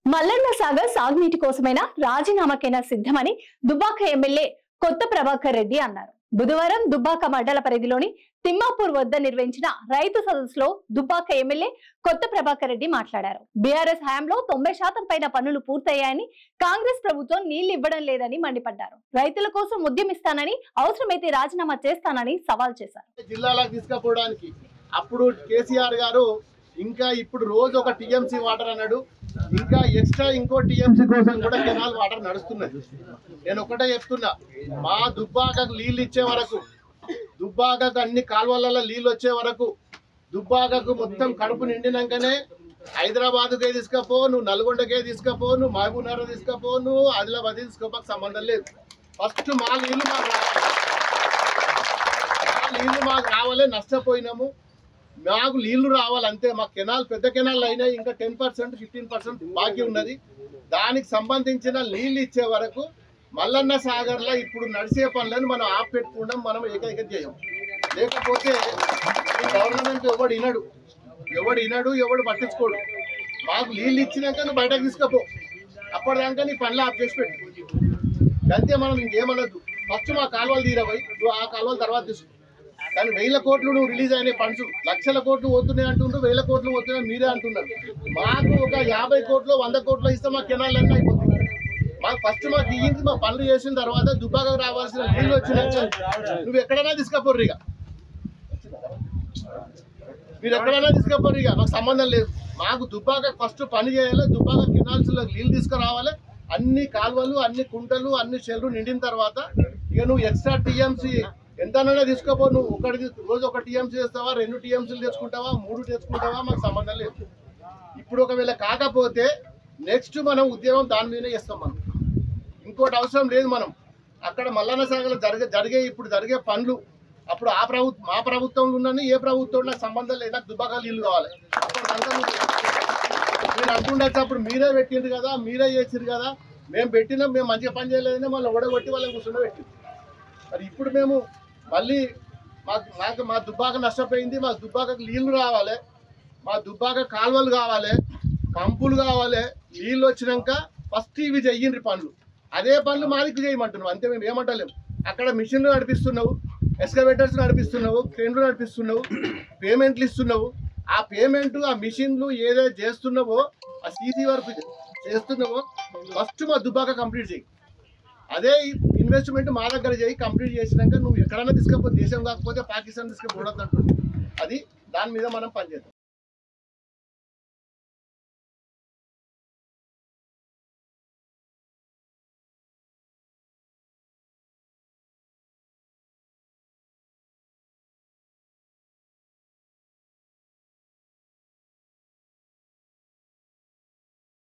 మల్లన్న సాగర్ సాగునీటి కోసమైనా రాజీనామాకైనా సిద్ధమని దుబ్బాక ఎమ్మెల్యే కొత్త ప్రభాకర్ రెడ్డి అన్నారు. బుధవారం దుబ్బాక మండల పరిధిలోని తిమ్మాపూర్ వద్ద నిర్వహించిన రైతు సదస్సులో దుబ్బాక ఎమ్మెల్యే కొత్త ప్రభాకర్ రెడ్డి మాట్లాడారు. బీఆర్ఎస్ హయాంలో 90% పైన పనులు పూర్తయ్యాయని, కాంగ్రెస్ ప్రభుత్వం నీళ్లు ఇవ్వడం లేదని మండిపడ్డారు. రైతుల కోసం ఉద్యమిస్తానని, అవసరమైతే రాజీనామా చేస్తానని సవాల్ చేశారు. జిల్లాలకు తీసుకుపోవడానికి అప్పుడు కేసీఆర్ గారు ఇంకా ఇప్పుడు రోజు ఒక టీఎంసీ వాటర్ అన్నాడు, ఇంకా ఎక్స్ట్రా ఇంకో టీఎంసీ కోసం కూడా కెనాల్ వాటర్ నడుస్తున్నది. నేను ఒకటే చెప్తున్నా, మా దుబ్బాకకు నీళ్ళు ఇచ్చే వరకు, దుబ్బాకకు అన్ని కాలువలలో నీళ్ళు వచ్చే వరకు, దుబ్బాకకు మొత్తం కడుపు నిండినాకనే హైదరాబాద్కే తీసుకపో, నువ్వు నల్గొండకే తీసుకపో, నువ్వు మహబూబ్నగర్ తీసుకపో, నువ్వు ఆదిలాబాద్ తీసుకోపోక సంబంధం లేదు. ఫస్ట్ మా నీళ్ళు మాకు రావాలే, నష్టపోయినాము. మాకు నీళ్లు రావాలంతే. మా కెనాల్ పెద్ద కెనాల్ అయినాయి, ఇంకా 10% 15% బాకీ ఉన్నది. దానికి సంబంధించిన నీళ్ళు ఇచ్చే వరకు మల్లన్న సాగర్లో ఇప్పుడు నడిచే పనులను మనం ఆపెట్టుకుంటాం, మనం ఏకైకం చేయం. లేకపోతే ఈ గవర్నమెంట్ ఎవడు పట్టించుకోడు. మాకు నీళ్ళు ఇచ్చినాక నువ్వు బయటకు తీసుకపో, అప్పటిదాకా నీ పనులు ఆఫ్ చేసి పెట్టు అంతే. మనం ఇంకేమనద్దు. ఫస్ట్ మా కాలువలు తీరబోయి నువ్వు ఆ కాలువల తర్వాత తీసుకో. కానీ 1000 కోట్లు నువ్వు రిలీజ్ అయిన ఫండ్స్ లక్షల కోట్లు పోతున్నాయి అంటున్నారు, 1000 కోట్లు పోతున్నాయి మీరే అంటున్నారు. మాకు ఒక 50 కోట్లు 100 కోట్లు ఇస్తే మా కెనాల్ అన్నీ అయిపోతుంది. మాకు ఫస్ట్ మాకు ఇయ్యింది, మా పనులు చేసిన తర్వాత దుబ్బాకకు రావాల్సిన నీళ్ళు వచ్చినాక నువ్వు ఎక్కడైనా తీసుకపోర్రు, ఇక మీరు ఎక్కడైనా తీసుకపోర్రు, ఇక మాకు సంబంధం లేదు. మాకు దుబ్బాక ఫస్ట్ పని చేయాలి, దుబ్బాక కెనాల్స్లో నీళ్ళు తీసుకురావాలి. అన్ని కాలువలు, అన్ని కుంటలు, అన్ని చెల్లు నిండిన తర్వాత ఇక నువ్వు ఎక్స్ట్రా టీఎంసీ ఎంతనైనా తీసుకోపో. నువ్వు రోజు ఒక టీఎంసీ చేస్తావా, 2 టీఎంసీలు తెచ్చుకుంటావా, 3 తెచ్చుకుంటావా, మాకు సంబంధం లేదు. ఇప్పుడు ఒకవేళ కాకపోతే నెక్స్ట్ మనం ఉద్యమం దాని మీదనే చేస్తాం. మనం ఇంకోటి అవసరం లేదు. మనం అక్కడ మల్లన్న సాగర్లో ఇప్పుడు జరిగే పనులు అప్పుడు మా ప్రభుత్వంలో ఉన్నాను, ఏ ప్రభుత్వంలో సంబంధం లేదు. నాకు దుబ్బాకలు నీళ్ళు కావాలి. మీరు అంటుండొచ్చు, అప్పుడు మీరే పెట్టిండ్రు కదా, మీరే చేసిరు కదా, మేము పెట్టినాం, మేము మంచిగా పని చేయలేదని మళ్ళీ ఓడగొట్టి వాళ్ళని కూర్చుండబెట్టింది. మరి ఇప్పుడు మేము మళ్ళీ మా దుబ్బాక నష్టపోయింది. మా దుబ్బాకకు నీళ్లు రావాలి, మా దుబ్బాక కాలువలు కావాలి, పంపులు కావాలి. నీళ్ళు వచ్చినాక ఫస్ట్ ఇవి చెయ్యండి పనులు. అదే పనులు మాదికి చేయమంటున్నావు అంతే, మేము ఏమంటలేము. అక్కడ మిషన్లు నడిపిస్తున్నావు, ఎక్స్కవేటర్స్ నడిపిస్తున్నావు, క్రేన్లు నడిపిస్తున్నావు, పేమెంట్లు ఇస్తున్నావు. ఆ పేమెంట్, ఆ మిషన్లు ఏదైతే చేస్తున్నావో, ఆ సీసీ వర్క్ చేస్తున్నావో ఫస్ట్ మా దుబ్బాక కంప్లీట్ చేయి. అదే ఇన్వెస్ట్మెంట్ మా దగ్గర చేయి. కంప్లీట్ చేసినాక నువ్వు ఎక్కడైనా తీసుకపోతే, దేశం కాకపోతే పాకిస్తాన్ తీసుకుపోవద్దు అంటుంది. అది దాని మీద మనం పనిచేద్దాం.